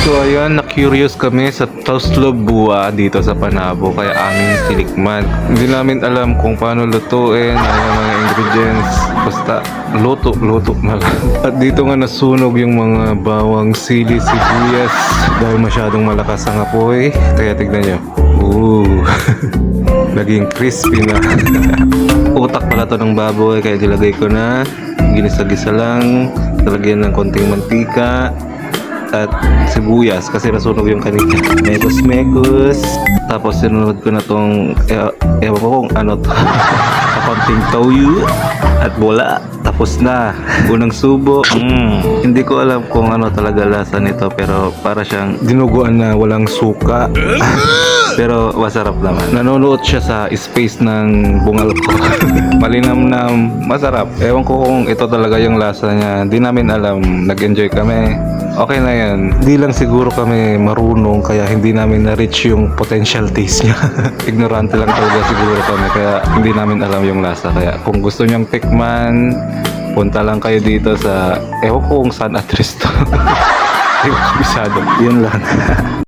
So ayan, na-curious kami sa Toslob Buwa dito sa Panabo kaya aming tinikman. Hindi namin alam kung paano lutuin, ano yung mga ingredients. Basta luto na lang. At dito nga nasunog yung mga bawang, sili, sibuyas dahil masyadong malakas ang apoy. Kaya tignan nyo. Ooh. Naging crispy na. Utak pala to ng baboy kaya nilagay ko na. Ginisa-gisa lang. Talagyan ng konting mantika at sibuyas kasi nasunog yung kanina. Mekos. Tapos sinunod ko na tong ewan ko kung ano to. Kakunting toyo at bola. Tapos na. Unang subo. Hindi ko alam kung ano talaga lasa nito pero para siyang dinuguan na walang suka. Pero masarap naman. Nanonood siya sa space ng bungal ko. Malinamnam, masarap. Ewan ko kung ito talaga yung lasa niya. Hindi namin alam. Nag-enjoy kami. Okay na yan. Hindi lang siguro kami marunong kaya hindi namin na-reach yung potential taste niya. Ignorante lang talaga siguro kami kaya hindi namin alam yung lasa. Kaya kung gusto niyong tikman, punta lang kayo dito sa ewan ko kung saan address to. Hindi ko kabisado. Yun lang.